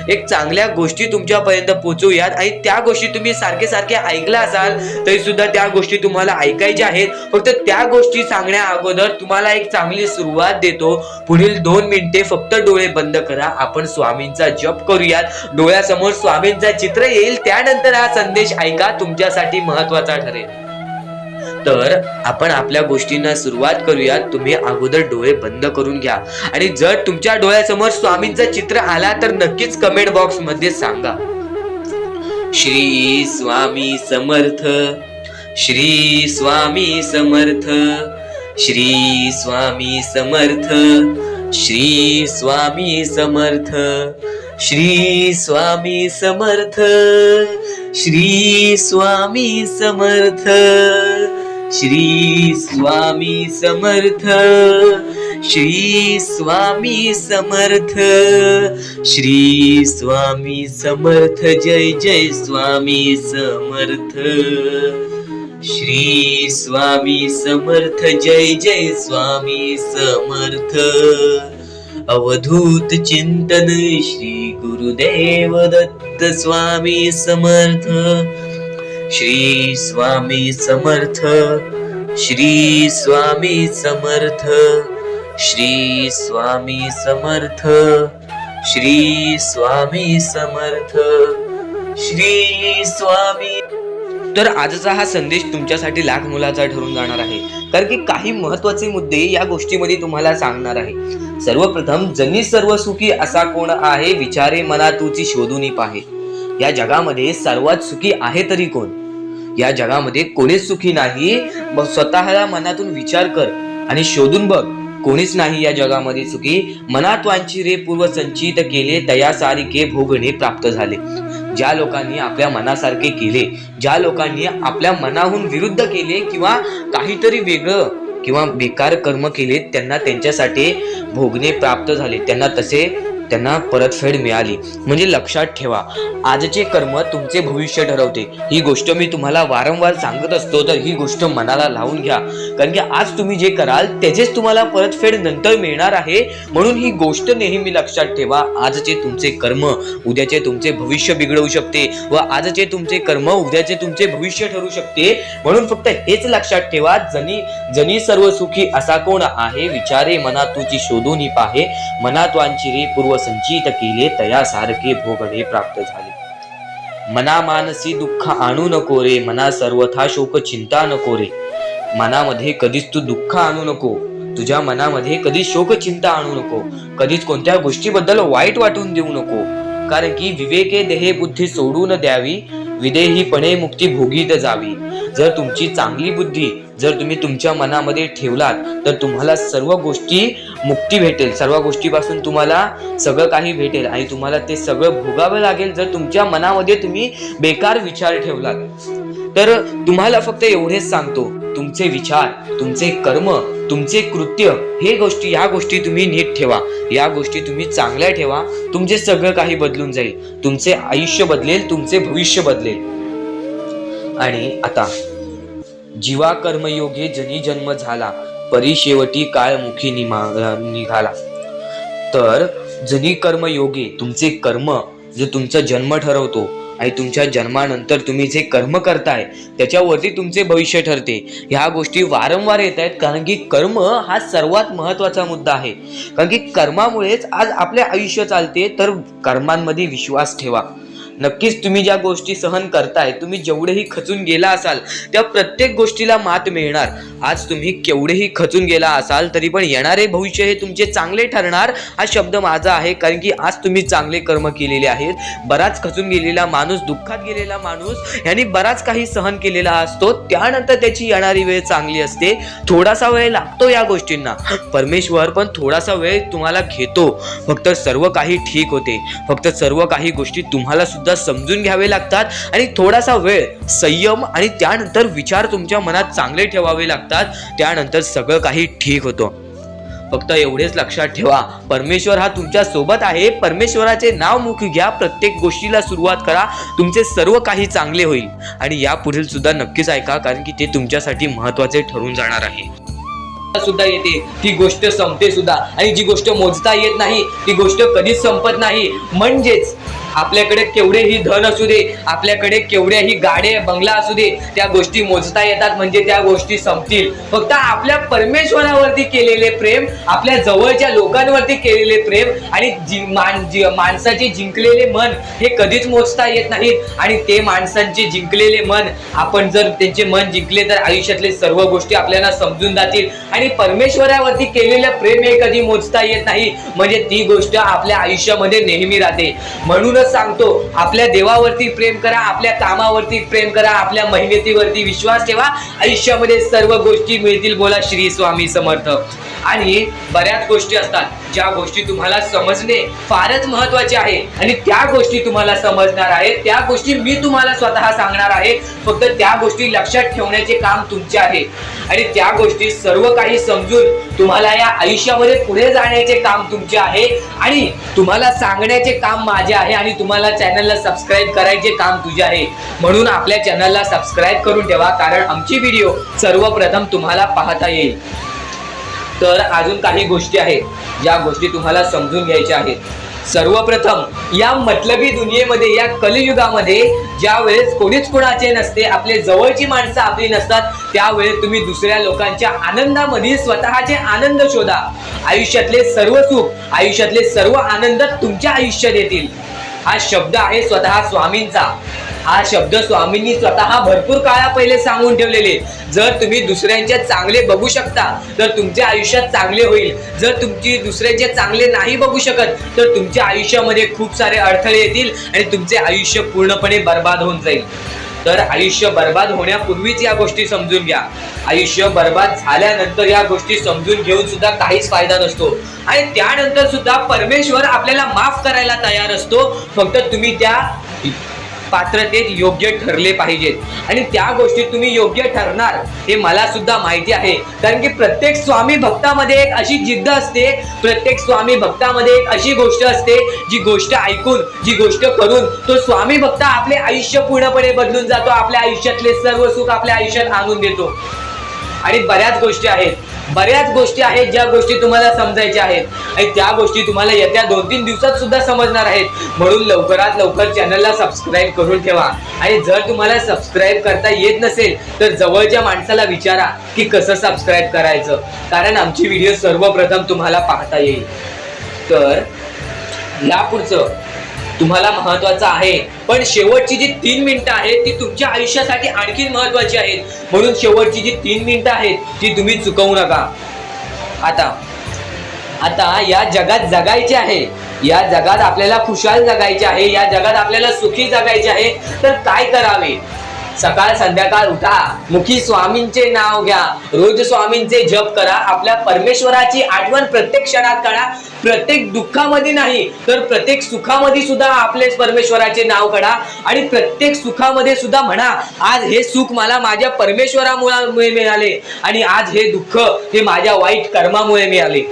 A: एक चांगल्या गोष्टी तुमच्यापर्यंत पोहोचूयात. आणि त्या गोष्टी तुम्ही सारखे सारखे ऐकला असाल तरी सुद्धा त्या गोष्टी तुम्हाला ऐकायच्या आहेत. फक्त त्या गोष्टी सांगण्या अगोदर तुम्हाला एक चांगली सुरुवात देतो. पुढील 2 मिनिटे फक्त डोळे बंद करा, आपण स्वामींचा जप करूयात. डोळ्यासमोर स्वामींचा चित्र येईल, त्यानंतर हा संदेश ऐका, तुमच्यासाठी महत्वाचा ठरेल. तर आपण आपल्या गोष्टींना सुरुवात करूयात. तुम्ही अगोदर डोळे बंद करून घ्या आणि जर तुमच्या डोळ्यासमोर स्वामींचं चित्र आला तर नक्कीच कमेंट बॉक्स मध्ये सांगा. श्री स्वामी समर्थ, श्री स्वामी समर्थ, श्री स्वामी समर्थ, श्री स्वामी समर्थ, श्री स्वामी समर्थ, श्री स्वामी समर्थ, श्री स्वामी समर्थ, श्री स्वामी समर्थ, श्री स्वामी समर्थ, जय जय स्वामी समर्थ. श्री स्वामी समर्थ, जय जय स्वामी समर्थ. अवधूत चिंतन श्री गुरुदेव दत्त स्वामी समर्थ. श्री स्वामी समर्थ, श्री स्वामी समर्थ, श्री स्वामी समर्थ, श्री स्वामी समर्थ, श्री स्वामी. तर आजचा हा संदेश तुमच्यासाठी लाख मोलाचा ठरून जाणार आहे, कारण की काही महत्वाचे मुद्दे या गोष्टीमध्ये तुम्हाला सांगणार आहे. सर्वप्रथम, जनी सर्व सुखी असा कोण आहे, विचारे मना तुची शोधून पाहे. या जगामध्ये सर्वात सुखी आहे तरी कोण? या जगामध्ये कोणीच सुखी नाही. स्वतःला मनातून विचार कर आणि शोधून बघ, कोणीच नाही या जगामध्ये सुखी. मनात वांछिरे पूर्व संचित केले, तया सारिके भोगणे प्राप्त झाले. ज्या लोकांनी आपल्या मनासारखे केले, ज्या लोकांनी आपल्या मनाहून विरुद्ध केले किंवा काहीतरी वेगळं किंवा बेकार कर्म केले, त्यांना त्यांच्यासाठी भोगणे प्राप्त झाले, त्यांना परतफेड मिळाली. म्हणजे लक्षात ठेवा, आजचे कर्म तुमचे भविष्य ठरवते. ही गोष्ट मी तुम्हाला वारंवार सांगत असतो, तर ही गोष्ट मनाला लावून घ्या, कारण की आज तुम्ही जे कराल त्याचेच तुम्हाला परतफेड नंतर मिळणार आहे. म्हणून ही गोष्ट नेहमी लक्षात ठेवा. आजचे तुमचे कर्म उद्याचे तुमचे भविष्य बिघडवू शकते व आजचे तुमचे कर्म उद्याचे तुमचे भविष्य ठरू शकते. म्हणून फक्त हेच लक्षात ठेवा, जनी सर्व सुखी असा कोण आहे, विचारे मना तुझी शोधून पाहे. मनात वांछिरे पूर्व संचित केले, तया सारखे भोगणे प्राप्त झाले. मना मानसी दुःख आणू नको रे, मना सर्वथा शोक चिंता नको रे. मनामध्ये कधीच तू दुःख आणू नको, तुझ्या मनामध्ये कधी शोक चिंता आणू नको, कधीच कोणत्या गोष्टीबद्दल वाईट वाटून देऊ नको. कारण की विवेके देहे बुद्धी सोडून द्यावी, विदेहीपणे मुक्ती भोगीत जावी. जर तुमची चांगली बुद्धी जर तुम्ही तुमच्या मनामध्ये ठेवलात तर तुम्हाला सर्व गोष्टी मुक्ती भेटेल, सर्व गोष्टीपासून तुम्हाला सगळं काही भेटेल आणि तुम्हाला ते सगळं भोगावं लागेल जर तुमच्या मनामध्ये तुम्ही बेकार विचार ठेवलात. तर तुम्हाला फक्त एवढेच सांगतो, तुमचे विचार, तुमचे कर्म, तुमचे कृत्य या गोष्टी तुम्ही नीट ठेवा, या गोष्टी तुम्ही चांगल्या ठेवा. तुमचे सगळं काही बदलून जाईल, तुमचे आयुष्य बदलेल, तुमचे भविष्य बदलेल. आणि आता जीवा कर्मयोगे जनी जन्म झाला, परी शेवटी काळ मुखी निघाला. तर जनी कर्मयोगे तुमचे कर्म जो तुमचा जन्म ठरवतो आणि तुमच्या जन्मानंतर तुम्ही जे कर्म करताय त्याच्यावरती तुमचे भविष्य ठरते। ह्या गोष्टी वारंवार येत आहेत कारण की कर्म हा सर्वात महत्त्वाचा मुद्दा आहे, कारण की कर्मामुळेच आज आपले आयुष्य चालते। तर कर्मांमध्ये विश्वास ठेवा। नक्कीच तुम्ही ज्या गोष्टी सहन करताय, तुम्ही जेवढेही खचून गेला असाल त्या प्रत्येक गोष्टीला मात मिळणार। आज तुम्ही केवढेही खचून गेला असाल तरी पण येणारे भविष्य हे तुमचे चांगले ठरणार, हा शब्द माझा आहे। कारण की आज तुम्ही चांगले कर्म केलेले आहेत। बराच खचून गेलेला माणूस, दुःखात गेलेला माणूस यांनी बराच काही सहन केलेला असतो, त्यानंतर त्याची येणारी वेळ चांगली असते। थोडासा वेळ लागतो या गोष्टींना, परमेश्वर पण थोडासा वेळ तुम्हाला घेतो। फक्त सर्व काही ठीक होते, फक्त सर्व काही गोष्टी तुम्हाला समजून घ्यावे लागतात आणि थोडासा वेळ संयम आणि त्यानंतर विचार तुमच्या मनात चांगले ठेवावे लागतात, त्यानंतर सगळं काही ठीक होतं। फक्त एवढेच लक्षात ठेवा, परमेश्वर हा तुमच्या सोबत आहे। परमेश्वराचे नाव मुखी घ्या, प्रत्येक गोष्टीला सुरुवात करा, तुमचे सर्व काही चांगले होईल। आणि या पुढील सुद्धा नक्कीच ऐका, कारण की ते तुमच्यासाठी महत्त्वाचे ठरून जाणार आहे। सुद्धा येते ती गोष्ट संपते सुद्धा, आणि जी गोष्ट मोजता येत नाही ती गोष्ट कधीच संपत नाही। म्हणजेच आपल्याकडे केवढेही धन असू दे, आपल्याकडे केवढेही गाडे बंगला असू दे, त्या गोष्टी मोजता येतात म्हणजे त्या गोष्टी संपतील। फक्त आपल्या परमेश्वरावरती केलेले प्रेम, आपल्या जवळच्या लोकांवरती केलेले प्रेम आणि माणसाचे जिंकलेले मन हे कधीच मोजता येत नाहीत। आणि ते माणसांचे जिंकलेले मन, आपण जर त्यांचे मन जिंकले तर आयुष्यातले सर्व गोष्टी आपल्याला समजून जातील। आणि परमेश्वरावरती केलेलं प्रेम हे कधी मोजता येत नाही, म्हणजे ती गोष्ट आपल्या आयुष्यामध्ये नेहमी राहते। म्हणूनच सांगतो, आपल्या देवावरती प्रेम करा, आपल्या कामावरती प्रेम करा, आपल्या मेहनतीवरती विश्वास ठेवा, आयुष्यामध्ये सर्व गोष्टी मिळतील। बोला श्री स्वामी समर्थ। आणि बऱ्याच गोष्टी असतात ज्या गोष्टी तुम्हाला समजणे फारच महत्त्वाचे आहे, आणि त्या गोष्टी तुम्हाला समजणार आहेत, त्या गोष्टी मी तुम्हाला स्वतः सांगणार आहे। फक्त त्या गोष्टी लक्षात ठेवण्याचे काम तुमचे आहे, आणि त्या गोष्टी सर्व काही समजून तुम्हाला या आयुष्यामध्ये पुढे जाण्याचे काम तुमचे आहे, आणि तुम्हाला सांगण्याचे काम माझे आहे, आणि तुम्हाला चॅनलला सबस्क्राईब करायचे काम तुझे आहे। म्हणून आपल्या चॅनलला सबस्क्राईब करून ठेवा, कारण आमची व्हिडिओ सर्वप्रथम तुम्हाला पाहता येईल। तर अजून काही गोष्टी आहेत ज्या गोष्टी तुम्हाला समजून घ्यायच्या आहेत। सर्वप्रथम या मतलबी दुनियेमध्ये, या कलियुगामध्ये ज्या वेळेस कोणीच कोणाचे नसते, आपले जवळची माणसं आपली नसतात, त्यावेळेस तुम्ही दुसऱ्या लोकांच्या आनंदामध्ये स्वतःचे आनंद शोधा। आयुष्यातले सर्व सुख, आयुष्यातले सर्व आनंद तुमच्या आयुष्यात येतील। हा शब्द आहे स्वतः स्वामींचा। हा शब्द स्वामींनी स्वतः भरपूर काळा पहिले सांगून ठेवलेले। जर तुम्ही दुसऱ्यांचे चांगले बघू शकता तर तुमच्या आयुष्यात चांगले होईल, जर तुमची दुसऱ्यांचे चांगले नाही बघू शकत तर तुमच्या आयुष्यामध्ये खूप सारे अडथळे येतील आणि तुमचे आयुष्य पूर्णपणे बर्बाद होऊन जाईल। तर आयुष्य बर्बाद होण्यापूर्वीच या गोष्टी समजून घ्या। आयुष्य बर्बाद झाल्यानंतर या गोष्टी समजून घेऊन सुद्धा काहीच फायदा नसतो, आणि त्यानंतर सुद्धा परमेश्वर आपल्याला माफ करायला तयार असतो। फक्त तुम्ही त्या पात्रतेत योग्य ठरले पाहिजेत, आणि त्या गोष्टीत तुम्ही योग्य ठरणार हे मला सुद्धा माहिती आहे। कारण की प्रत्येक स्वामी भक्तामध्ये एक अशी जिद्द असते, प्रत्येक स्वामी भक्तामध्ये एक अशी गोष्ट असते, जी गोष्ट ऐकून, जी गोष्ट करून तो स्वामी भक्त आपले आयुष्य पूर्णपणे बदलून जातो, आपल्या आयुष्यातले सर्व सुख आपल्या आयुष्यात आणून देतो। आणि बऱ्याच गोष्टी आहेत ज्या गोष्टी तुम्हाला समजायच्या आहेत, आणि त्या गोष्टी तुम्हाला येत्या 2-3 दिवसात सुद्धा समजणार आहेत। म्हणून लवकरात लवकर चॅनलला सबस्क्राईब करून ठेवा, आणि जर तुम्हाला सबस्क्राईब करता येत नसेल तर जवळच्या माणसाला विचारा की कसं सबस्क्राईब करायचं, कारण आमची व्हिडिओ सर्वप्रथम तुम्हाला पाहता येईल। तर यापुढचं तुम्हाला महत्वाचं आहे, पण शेवटची जी 3 मिनिटं आहेत ती तुमच्या आयुष्यासाठी आणखी महत्वाची आहेत। म्हणून शेवटची जी 3 मिनिटं आहेत ती तुम्ही चुकवू नका। आता या जगात जगायचे आहे, या जगात आपल्याला खुशाल जगायचे आहे, या जगात आपल्याला सुखी जगायचे आहे, तर काय करावे? सकाळ संध्याकाळ उठा, मुखी स्वामींचे नाव घ्या, रोज स्वामींचे जप करा, आपल्या परमेश्वराची आठवण प्रत्येक क्षणात काढा। प्रत्येक दुःखामध्ये नाही तर प्रत्येक सुखामध्ये सुद्धा आपले परमेश्वराचे नाव काढा, आणि प्रत्येक सुखामध्ये सुद्धा म्हणा, आज हे सुख मला माझ्या परमेश्वरामुळे मिळाले, आणि आज हे दुःख हे माझ्या वाईट कर्मामुळे मिळाले,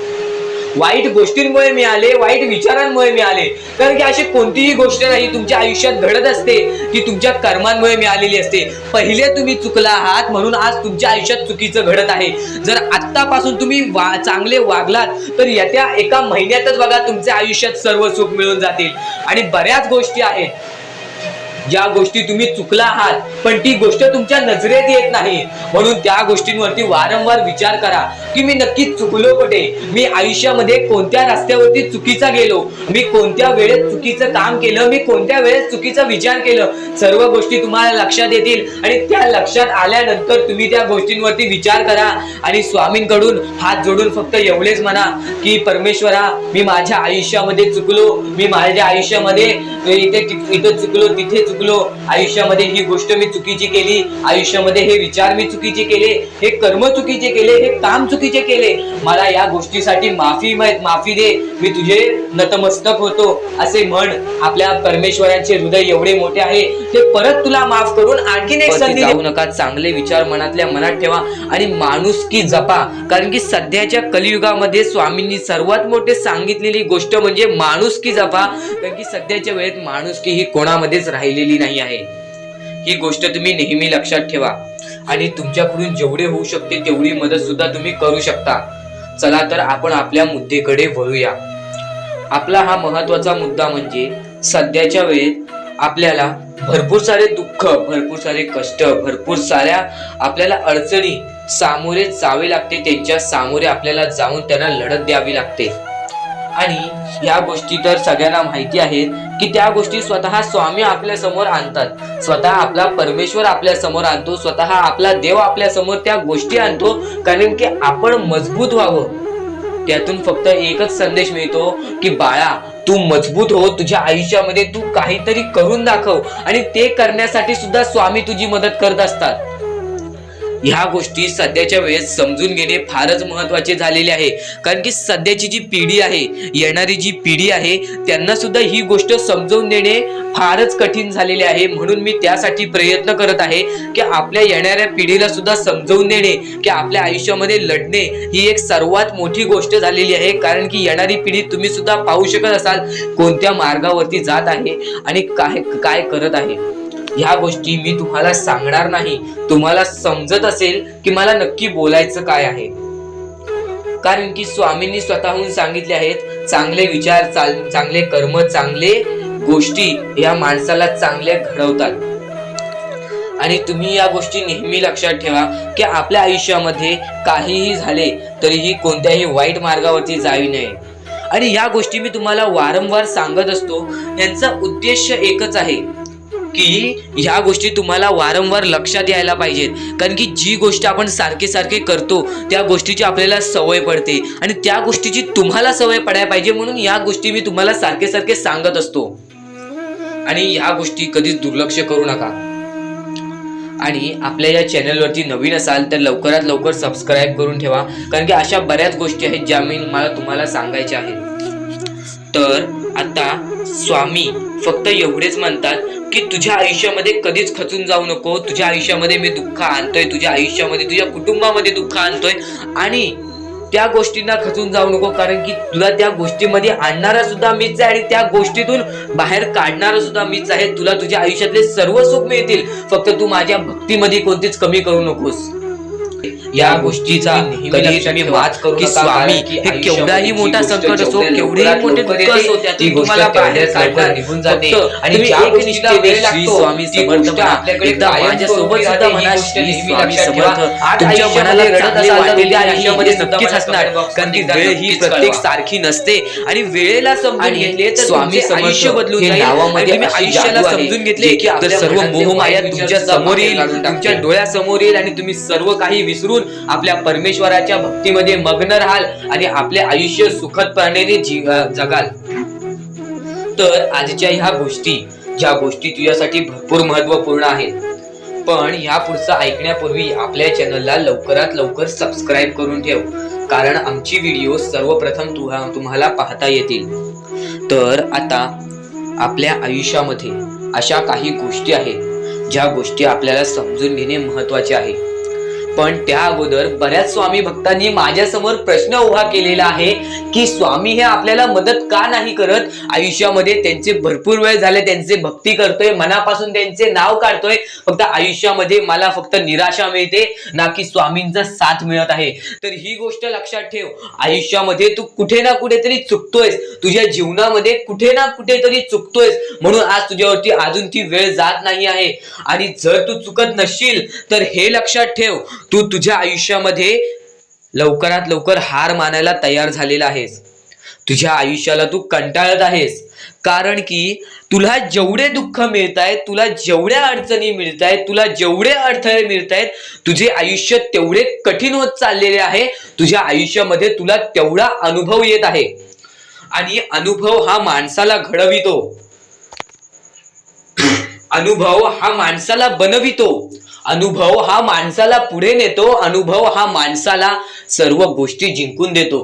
A: वाईट गोष्टींमुळे मिळाले, वाईट विचारांमुळे मिळाले। कारण की अशी कोणतीही गोष्ट नाही तुमच्या आयुष्यात घडत असते की तुमच्या कर्मांमुळे मिळालेली असते। पहिले तुम्ही चुकला आहात म्हणून आज तुमच्या आयुष्यात चुकीचं घडत आहे। जर आत्तापासून तुम्ही चांगले वागलात तर येत्या 1 महिन्यातच बघा तुमच्या आयुष्यात सर्व सुख मिळून जातील। आणि बऱ्याच गोष्टी आहेत ज्या गोष्टी तुम्ही चुकला आहात पण ती गोष्ट तुमच्या नजरेत येत नाही, म्हणून त्या गोष्टींवरती वारंवार विचार करा की मी नक्की चुकलो कुठे, मी आयुष्यामध्ये कोणत्या रस्त्यावरती चुकीचा गेलो, मी कोणत्या वेळेत चुकीचं काम केलं, मी कोणत्या वेळेत चुकीचा विचार केलं, सर्व गोष्टी तुम्हाला लक्षात येतील आणि त्या लक्षात आल्यानंतर तुम्ही त्या गोष्टींवरती विचार करा आणि स्वामींकडून हात जोडून फक्त एवढेच म्हणा की परमेश्वरा, मी माझ्या आयुष्यामध्ये चुकलो, मी माझ्या आयुष्यामध्ये इथे चुकलो, तिथे चुकलो, आयुष्यामध्ये ही गोष्ट मी चुकीची केली, आयुष्यामध्ये हे विचार मी चुकीचे केले, हे कर्म चुकीचे केले, हे काम चुकीचे केले, मला या गोष्टीसाठी माफी दे, मी तुझे नतमस्तक होतो असे म्हण. आपल्या परमेश्वरांचे हृदय एवढे मोठे आहे, ते परत तुला माफ करून आणखीन एक संधी देऊ नका. चांगले विचार मनातल्या मनात ठेवा आणि माणुसकी जपा, कारण की सध्याच्या कलियुगामध्ये स्वामींनी सर्वात मोठे सांगितलेली गोष्ट म्हणजे माणुसकी जपा, कारण की सध्याच्या वेळेत माणुसकी ही कोणामध्येच राहिलेली नाही आहे. ही गोष्ट तुम्ही नेहमी लक्षात ठेवा आणि तुमच्याकडून जेवढे होऊ शकते तेवढी मदत सुद्धा तुम्ही करू शकता. चला तर आपण आपल्या मुद्द्याकडे वळूया. आपला हा महत्वाचा मुद्दा म्हणजे सध्याच्या वेळेत आपल्याला भरपूर सारे दुःख, भरपूर सारे कष्ट, भरपूर साऱ्या आपल्याला अडचणी सामोरे जावे लागते, त्यांच्या सामोरे आपल्याला जाऊन त्यांना लढत द्यावी लागते. आणि या गोष्टी तर सगळ्यांना माहिती आहेत की त्या गोष्टी स्वतः स्वामी आपल्या समोर आणतात, स्वतः आपला परमेश्वर आपल्या समोर आणतो, स्वतः आपला देव आपल्या समोर त्या गोष्टी आणतो, कारण की आपण मजबूत व्हावं. त्यातून फक्त एकच संदेश मिळतो की बाळा, तू मजबूत हो, तुझ्या आयुष्यामध्ये तू काहीतरी करून दाखव आणि ते करण्यासाठी सुद्धा स्वामी तुझी मदत करत असतात. ह्या गोष्टी सध्याच्या वेळेस समजून घेणे फारच महत्वाचे झालेले आहे, कारण की सध्याची जी पिढी आहे, येणारी जी पिढी आहे, त्यांना सुद्धा ही गोष्ट समजून देणे फारच कठीण झालेले आहे. म्हणून मी त्यासाठी प्रयत्न करत आहे की आपल्या येणाऱ्या पिढीला सुद्धा समजवून देणे की आपल्या आयुष्यामध्ये लढणे ही एक सर्वात मोठी गोष्ट झालेली आहे, कारण की येणारी पिढी तुम्ही सुद्धा पाहू शकत असाल कोणत्या मार्गावरती जात आहे आणि काय करत आहे. ह्या गोष्टी मी तुम्हाला सांगणार नाही, तुम्हाला समजत असेल की मला नक्की बोलायचं काय आहे, कारण की स्वामींनी स्वतःहून सांगितले आहेत, चांगले विचार, चांगले कर्म, चांगले गोष्टी या माणसाला चांगले घडवतात. आणि तुम्ही या गोष्टी नेहमी लक्षात ठेवा की आपल्या आयुष्यामध्ये काहीही झाले तरीही कोणत्याही वाईट मार्गावरती जावी नये. आणि या गोष्टी मी तुम्हाला वारंवार सांगत असतो, यांचा उद्देश एकच आहे की ह्या गोष्टी तुम्हाला वारंवार लक्षात यायला पाहिजेत, कारण की जी गोष्ट आपण सारखे करतो त्या गोष्टीची आपल्याला सवय पडते आणि त्या गोष्टीची तुम्हाला सवय पडायला पाहिजे, म्हणून या गोष्टी मी तुम्हाला सारखे सांगत असतो. आणि ह्या गोष्टी कधीच दुर्लक्ष करू नका. आणि आपल्या या चॅनलवरती नवीन असाल तर लवकरात लवकर सबस्क्राईब करून ठेवा, कारण की अशा बऱ्याच गोष्टी आहेत ज्या मी तुम्हाला सांगायच्या आहेत. तर आता स्वामी फक्त एवढेच म्हणतात की तुझ्या आयुष्यामध्ये कधीच खचून जाऊ नको, तुझ्या आयुष्यामध्ये मी दुःख आणतोय, तुझ्या आयुष्यामध्ये तुझ्या कुटुंबामध्ये दुःख आणतोय आणि त्या गोष्टींना खचून जाऊ नको, कारण की तुला त्या गोष्टीमध्ये आणणारा सुद्धा मीच आहे आणि त्या गोष्टीतून बाहेर काढणारा सुद्धा मीच आहे. तुला तुझ्या आयुष्यातले सर्व सुख मिळतील, फक्त तू माझ्या भक्तीमध्ये कोणतीच कमी करू नकोस. या गोष्टीचा कधी मात करू नका, स्वामी हे केवढाही मोठा संकट असो, केवढेही मोठे दुःख असो, त्यातून तुम्हाला बाहेर काढणार निघून जाते. आणि ज्या गोष्टीला वेळ लागतो स्वामी समर्थ आपल्याकडे माझ्या सोबत सुद्धा म्हणा, श्री स्वामी समर्थ. तुमच्या मनाला रडत असाल तर उद्या आयुष्यामध्ये नक्कीच असणार, कारण की वेळ ही प्रत्येक सारखी नसते आणि वेळेला समजून घेतले तर स्वामी आयुष्य बदलून जाईल. तुम्ही आयुष्याला समजून घेतले तर सर्व मोहमाया तुमच्या समोर येईल, तुमच्या डोळ्यासमोर येईल आणि तुम्ही सर्व काही विसरून आपल्या परमेश्वराच्या भक्तीमध्ये मग्न राहाल आणि आपले आयुष्य सुखदपणे जगाल. तर आजच्या ह्या गोष्टी, ज्या गोष्टी तुझ्यासाठी भरपूर महत्वपूर्ण आहेत, पण ह्या पुढचं ऐकण्यापूर्वी आपल्या चॅनलला लवकरात लवकर सबस्क्राईब करून ठेव, कारण आमची व्हिडिओ सर्वप्रथम तुम्हाला पाहता येतील. तर आता आपल्या आयुष्यामध्ये अशा काही गोष्टी आहेत ज्या गोष्टी आपल्याला समजून घेणे महत्वाचे आहे. पण त्या अगोदर बऱ्याच स्वामी भक्तांनी माझ्या समोर प्रश्न उभा केलेला आहे की स्वामी हे आपल्याला मदत का नाही करत. आयुष्यामध्ये त्यांचे भरपूर वेळ झाले त्यांचे भक्ती करतोय, मनापासून त्यांचे नाव काढतोय, फक्त आयुष्यामध्ये मला फक्त निराशा मिळते ना की स्वामींचा साथ मिळत आहे. तर ही गोष्ट लक्षात ठेव, आयुष्यामध्ये तू कुठे ना कुठेतरी चुकतोयस, तुझ्या जीवनामध्ये कुठे ना कुठेतरी चुकतोयस, म्हणून आज तुझ्यावरती अजून ती वेळ जात नाही आहे. आणि जर तू चुकत नसशील तर हे लक्षात ठेव, तू तुझ्या आयुष्यामध्ये लवकरात लवकर हार मानायला तयार झालेला आहेस. तुझ्या आयुष्याला तू कंटाळत आहेस, कारण की तुला जेवढे दुःख मिळतायत, तुला जेवढ्या अडचणी मिळतायत, तुला जेवढे अडथळे मिळतायत, तुझे आयुष्य तेवढे कठीण होत चाललेले आहे. तुझ्या आयुष्यामध्ये तुला तेवढा अनुभव येत आहे. आणि अनुभव हा माणसाला घडवितो, अनुभव हा माणसाला बनवितो, अनुभव हा माणसाला पुढे नेतो, अनुभव हा माणसाला सर्व गोष्टी जिंकून देतो.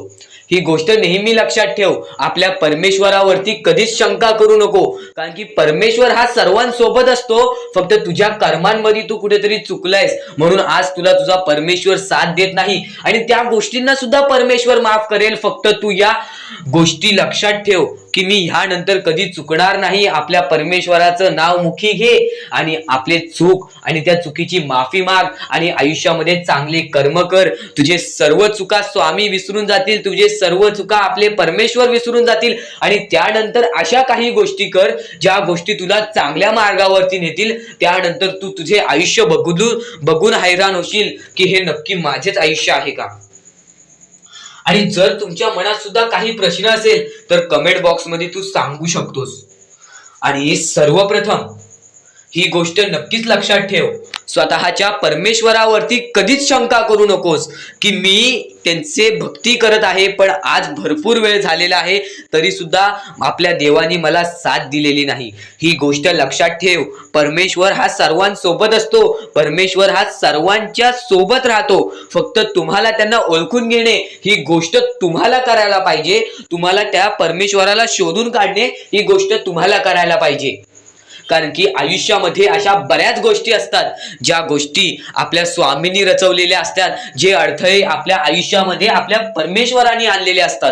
A: ही गोष्ट नेहमी लक्षात ठेव. आपल्या परमेश्वरावरती कधीच शंका करू नको, कारण की परमेश्वर हा सर्वांसोबत असतो. फक्त तुझ्या कर्मांमध्ये तू कुठेतरी चुकलायस, म्हणून आज तुला तुझा परमेश्वर साथ देत नाही. आणि त्या गोष्टींना सुद्धा परमेश्वर माफ करेल. फक्त तू या गोष्टी लक्षात ठेव की मी ह्यानंतर कधी चुकणार नाही. आपल्या परमेश्वराचं नाव मुखी घे आणि आपले चूक आणि त्या चुकीची माफी माग आणि आयुष्यामध्ये चांगले कर्म कर. तुझे सर्व चुका स्वामी विसरून जातील, तुझे सर्व चुका आपले परमेश्वर विसरून जातील. आणि त्यानंतर अशा काही गोष्टी कर ज्या गोष्टी तुला चांगल्या मार्गावरती नेतील. त्यानंतर तू तुझे आयुष्य बघून हैराण होशील की हे नक्की माझेच आयुष्य आहे का. आणि जर तुमच्या मनात सुद्धा काही प्रश्न असेल तर कमेंट बॉक्स मध्ये तू सांगू शकतोस. आणि सर्वप्रथम ही गोष्ट नक्कीच लक्षात ठेव, स्वतःच्या परमेश्वरावरती कधीच शंका करू नकोस की मी त्यांचे भक्ती करत आहे पण आज भरपूर वेळ झालेला आहे तरी सुद्धा आपल्या देवानी मला साथ दिलेली नाही. ही गोष्ट लक्षात ठेव, परमेश्वर हा सर्वांसोबत असतो, परमेश्वर हा सर्वांच्या सोबत राहतो. फक्त तुम्हाला त्यांना ओळखून घेणे ही गोष्ट तुम्हाला करायला पाहिजे. तुम्हाला त्या परमेश्वराला शोधून काढणे ही गोष्ट तुम्हाला करायला पाहिजे. कारण की आयुष्यामध्ये अशा बऱ्याच गोष्टी असतात ज्या गोष्टी आपल्या स्वामींनी रचवलेल्या असतात, जे अडथळे आपल्या आयुष्यामध्ये आपल्या परमेश्वराने आणलेले असतात.